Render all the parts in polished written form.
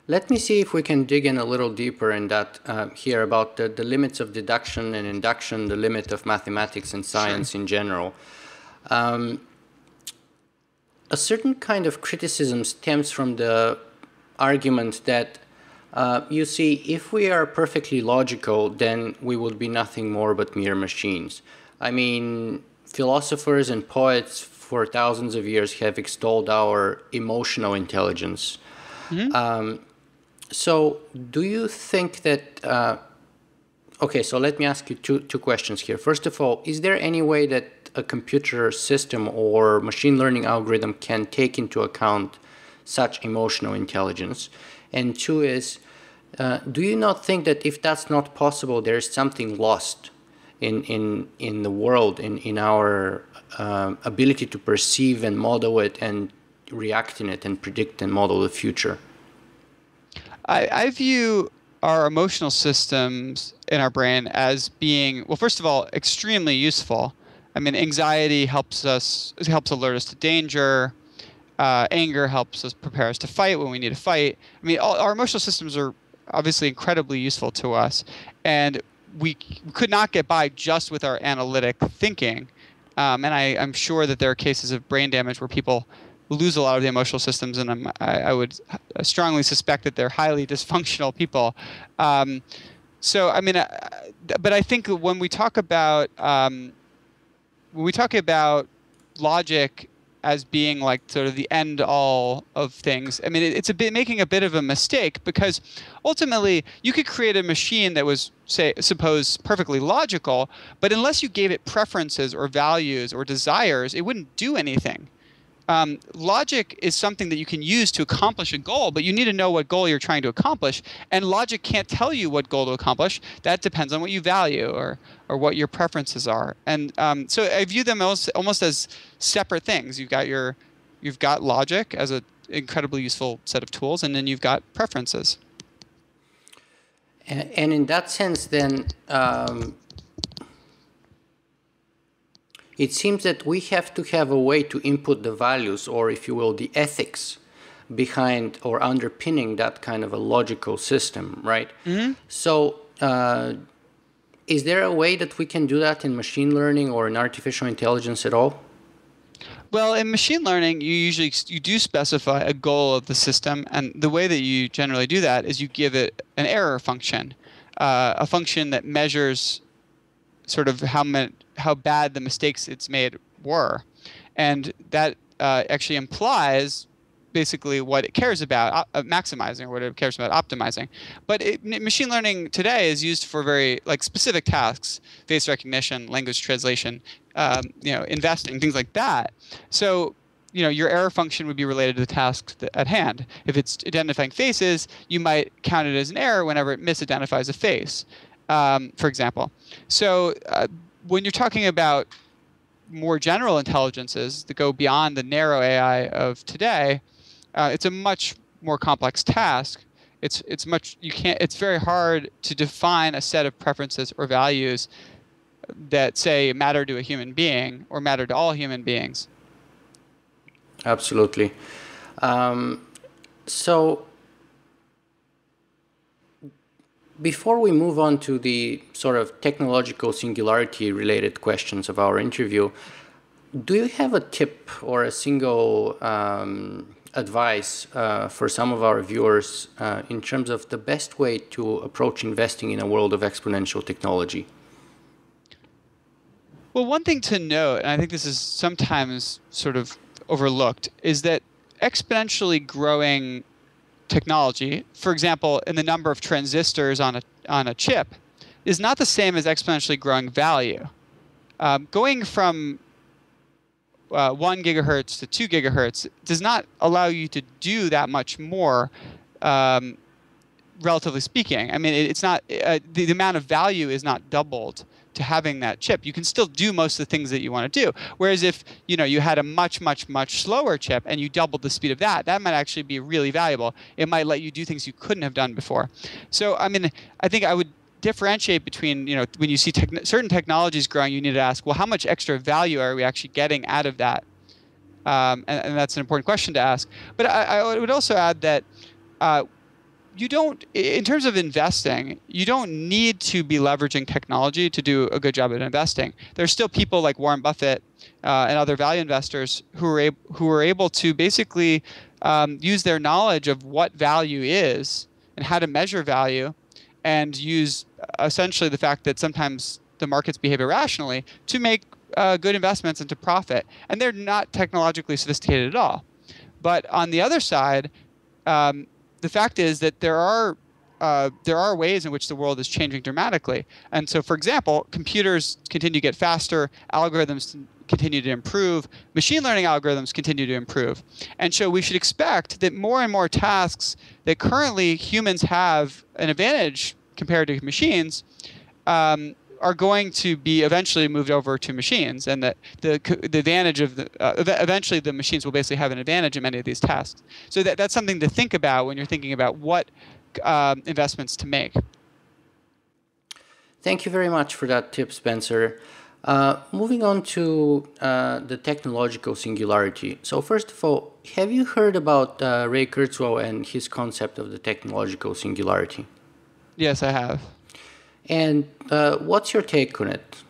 Let me see if we can dig in a little deeper in that here about the limits of deduction and induction, the limit of mathematics and science in general. A certain kind of criticism stems from the argument that, you see, if we are perfectly logical, then we would be nothing more but mere machines. I mean, philosophers and poets for thousands of years have extolled our emotional intelligence. Mm-hmm. So do you think that, okay, so let me ask you two questions here. First of all, is there any way that a computer system or machine learning algorithm can take into account such emotional intelligence? And two is, do you not think that if that's not possible, there is something lost in the world, in our ability to perceive and model it and react in it and predict and model the future? I view our emotional systems in our brain as being, well, first of all, extremely useful. I mean, anxiety helps alert us to danger. Anger helps us prepare us to fight when we need to fight. I mean, our emotional systems are obviously incredibly useful to us, and we could not get by just with our analytic thinking. And I'm sure that there are cases of brain damage where people lose a lot of the emotional systems, and I would strongly suspect that they're highly dysfunctional people. So I mean, but I think when we talk about logic as being like sort of the end all of things, I mean, it's making a bit of a mistake, because ultimately you could create a machine that was, suppose perfectly logical, but unless you gave it preferences or values or desires, it wouldn't do anything. Logic is something that you can use to accomplish a goal, but you need to know what goal you're trying to accomplish. And logic can't tell you what goal to accomplish. That depends on what you value or what your preferences are. And so I view them almost as separate things. You've got logic as an incredibly useful set of tools, and then you've got preferences. And in that sense, then, it seems that we have to have a way to input the values, or if you will, the ethics behind or underpinning that kind of a logical system, right? Mm-hmm. So is there a way that we can do that in machine learning or in artificial intelligence at all? Well, in machine learning, you do specify a goal of the system, and the way that you generally do that is you give it an error function, a function that measures sort of how bad the mistakes it's made were. And that actually implies basically what it cares about maximizing, or what it cares about optimizing. But machine learning today is used for very specific tasks: face recognition, language translation, investing, things like that. So your error function would be related to the tasks at hand. If it's identifying faces, you might count it as an error whenever it misidentifies a face, for example. So when you're talking about more general intelligences that go beyond the narrow AI of today, it's a much more complex task. It's very hard to define a set of preferences or values that, say, matter to a human being or matter to all human beings. Absolutely. So before we move on to the sort of technological singularity related questions of our interview, do you have a tip or a single advice for some of our viewers in terms of the best way to approach investing in a world of exponential technology? Well, one thing to note, and I think this is sometimes sort of overlooked, is that exponentially growing technology, for example, in the number of transistors on a chip, is not the same as exponentially growing value. Going from 1 gigahertz to 2 gigahertz does not allow you to do that much more, relatively speaking. I mean, it's not the amount of value is not doubled to having that chip. You can still do most of the things that you want to do. Whereas if you had a much slower chip and you doubled the speed of that might actually be really valuable. It might let you do things you couldn't have done before. So I mean, I think I would differentiate between, when you see certain technologies growing, you need to ask, well, how much extra value are we actually getting out of that? And that's an important question to ask. But I would also add that you don't, in terms of investing, you don't need to be leveraging technology to do a good job at investing. There's still people like Warren Buffett and other value investors who are able to basically use their knowledge of what value is and how to measure value, and use essentially the fact that sometimes the markets behave irrationally to make good investments and to profit. And they're not technologically sophisticated at all. But on the other side, the fact is that there are ways in which the world is changing dramatically. And so, for example, computers continue to get faster, algorithms continue to improve, machine learning algorithms continue to improve. And so we should expect that more and more tasks that currently humans have an advantage compared to machines are going to be eventually moved over to machines, and that the advantage of eventually the machines will basically have an advantage in many of these tasks. So that's something to think about when you're thinking about what investments to make. Thank you very much for that tip, Spencer. Moving on to the technological singularity. So first of all, have you heard about Ray Kurzweil and his concept of the technological singularity? Yes, I have. And what's your take on it?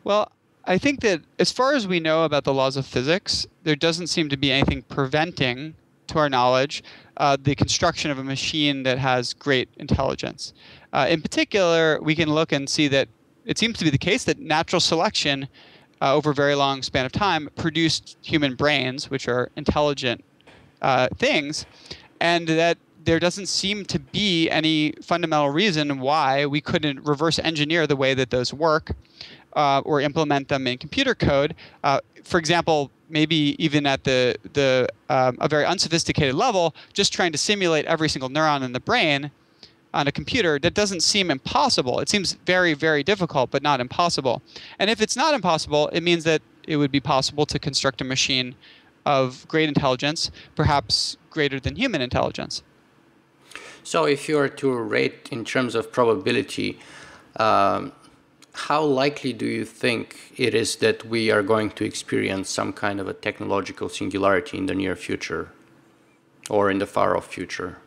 Well, I think that as far as we know about the laws of physics, there doesn't seem to be anything preventing, to our knowledge, the construction of a machine that has great intelligence. In particular, we can look and see that it seems to be the case that natural selection over a very long span of time produced human brains, which are intelligent things, and that there doesn't seem to be any fundamental reason why we couldn't reverse engineer the way that those work or implement them in computer code. For example, maybe even at a very unsophisticated level, just trying to simulate every single neuron in the brain on a computer, that doesn't seem impossible. It seems very, very difficult, but not impossible. And if it's not impossible, it means that it would be possible to construct a machine of great intelligence, perhaps greater than human intelligence. So if you were to rate in terms of probability, how likely do you think it is that we are going to experience some kind of a technological singularity in the near future or in the far-off future?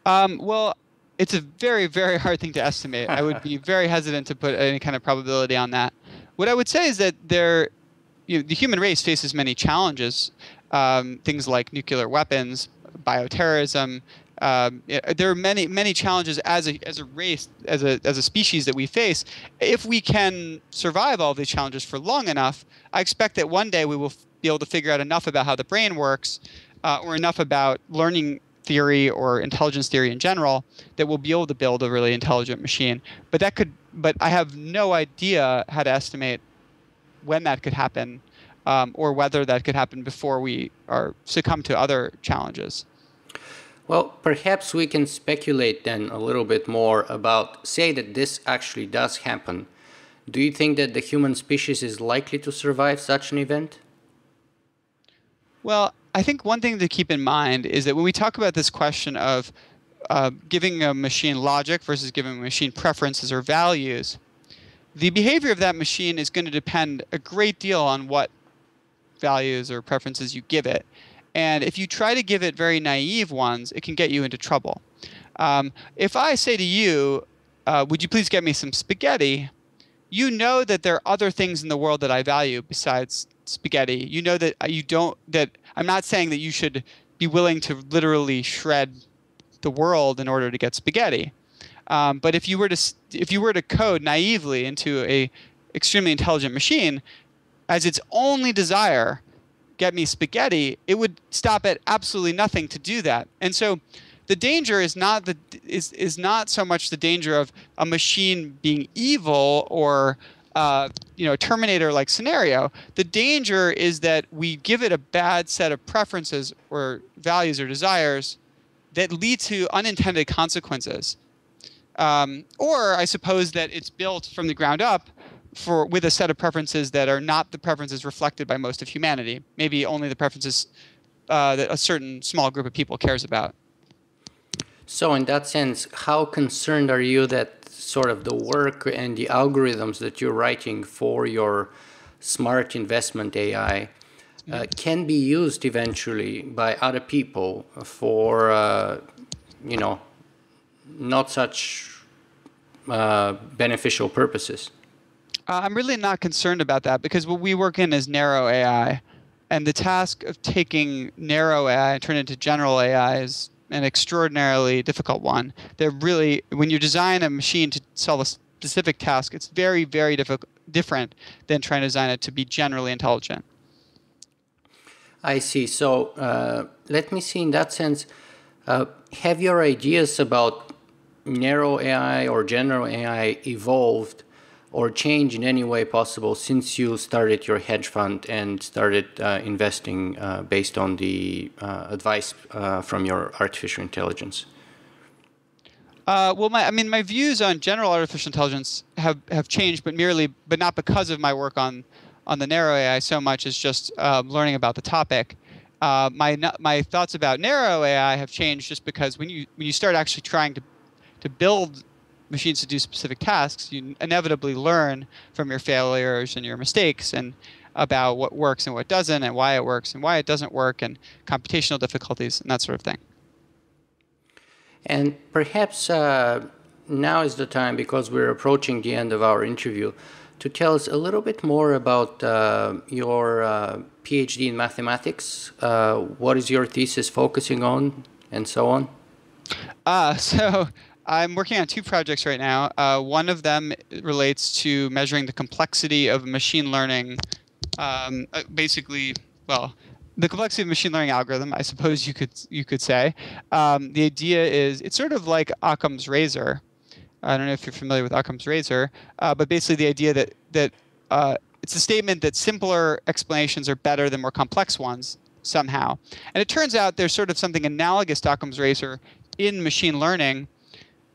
Well, it's a very, very hard thing to estimate. I would be very hesitant to put any kind of probability on that. What I would say is that the human race faces many challenges, things like nuclear weapons, bioterrorism. There are many, many challenges as a race, as a species that we face. If we can survive all of these challenges for long enough, I expect that one day we will be able to figure out enough about how the brain works, or enough about learning theory or intelligence theory in general, that we'll be able to build a really intelligent machine. But I have no idea how to estimate when that could happen, or whether that could happen before we succumb to other challenges. Well, perhaps we can speculate then a little bit more about, say that this actually does happen. Do you think that the human species is likely to survive such an event? Well, I think one thing to keep in mind is that when we talk about this question of giving a machine logic versus giving a machine preferences or values, the behavior of that machine is going to depend a great deal on what values or preferences you give it. And if you try to give it very naive ones, it can get you into trouble. If I say to you, would you please get me some spaghetti? You know that there are other things in the world that I value besides spaghetti. You know that that I'm not saying that you should be willing to literally shred the world in order to get spaghetti. But if you were to code naively into a extremely intelligent machine, as its only desire, get me spaghetti, it would stop at absolutely nothing to do that. And so the danger is not so much the danger of a machine being evil or a Terminator-like scenario. The danger is that we give it a bad set of preferences or values or desires that lead to unintended consequences. Or I suppose that it's built from the ground up with a set of preferences that are not the preferences reflected by most of humanity. Maybe only the preferences that a certain small group of people cares about. So in that sense, how concerned are you that sort of the work and the algorithms that you're writing for your smart investment AI can be used eventually by other people for, not such beneficial purposes? I'm really not concerned about that because what we work in is narrow AI. And the task of taking narrow AI and turn it into general AI is an extraordinarily difficult one. They're really, when you design a machine to solve a specific task, it's very, very different than trying to design it to be generally intelligent. I see. So let me see in that sense, have your ideas about narrow AI or general AI evolved or changed in any way possible since you started your hedge fund and started investing based on the advice from your artificial intelligence? Well, my views on general artificial intelligence have changed, but not because of my work on the narrow AI so much as just learning about the topic. My thoughts about narrow AI have changed just because when you start actually trying to build machines to do specific tasks, you inevitably learn from your failures and your mistakes and about what works and what doesn't and why it works and why it doesn't work and computational difficulties and that sort of thing. And perhaps now is the time, because we're approaching the end of our interview, to tell us a little bit more about your PhD in mathematics. What is your thesis focusing on, and so on? So I'm working on two projects right now. One of them relates to measuring the complexity of machine learning. Basically, well, the complexity of machine learning algorithm, I suppose you could say. The idea is it's sort of like Occam's razor. I don't know if you're familiar with Occam's razor, but basically the idea that it's a statement that simpler explanations are better than more complex ones somehow. And it turns out there's sort of something analogous to Occam's razor in machine learning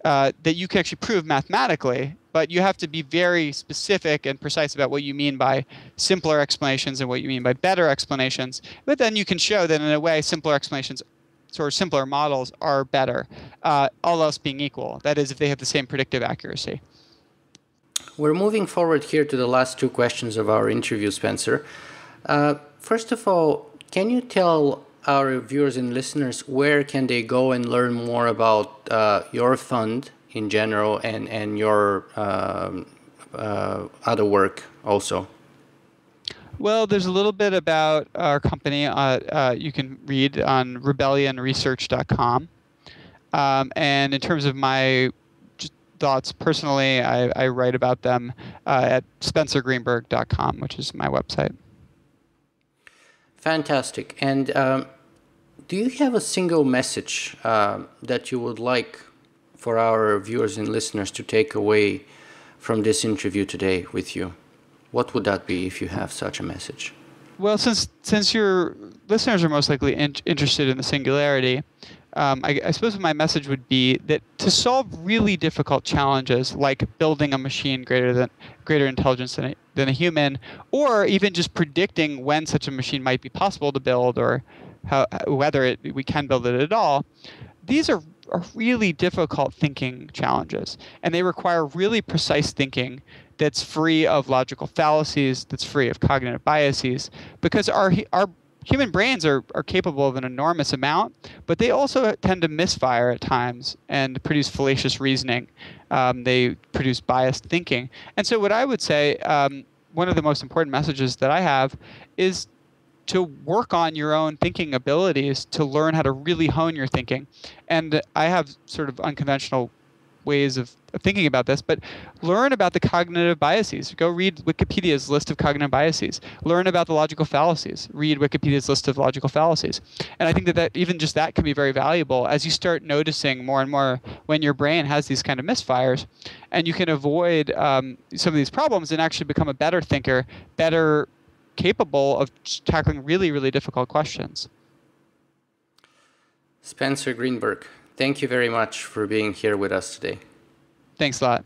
that you can actually prove mathematically, but you have to be very specific and precise about what you mean by simpler explanations and what you mean by better explanations. But then you can show that in a way simpler explanations or simpler models are better, all else being equal. That is, if they have the same predictive accuracy. We're moving forward here to the last two questions of our interview, Spencer. First of all, can you tell our viewers and listeners where can they go and learn more about your fund in general and your other work also? Well, there's a little bit about our company you can read on rebellionresearch.com. And in terms of my thoughts personally, I write about them at spencergreenberg.com, which is my website. Fantastic. And do you have a single message that you would like for our viewers and listeners to take away from this interview today with you? What would that be if you have such a message? Well, since your listeners are most likely interested in the singularity, I suppose my message would be that to solve really difficult challenges like building a machine greater intelligence than a human, or even just predicting when such a machine might be possible to build or whether we can build it at all, these are really difficult thinking challenges, and they require really precise thinking that's free of logical fallacies, that's free of cognitive biases, because our human brains are capable of an enormous amount, but they also tend to misfire at times and produce fallacious reasoning. They produce biased thinking. And so what I would say, one of the most important messages that I have is to work on your own thinking abilities, to learn how to really hone your thinking. And I have sort of unconventional ways of thinking about this, but learn about the cognitive biases. Go read Wikipedia's list of cognitive biases. Learn about the logical fallacies. Read Wikipedia's list of logical fallacies. And I think that even just that can be very valuable as you start noticing more and more when your brain has these kind of misfires, and you can avoid some of these problems and actually become a better thinker, better capable of tackling really, really difficult questions. Spencer Greenberg, thank you very much for being here with us today. Thanks a lot.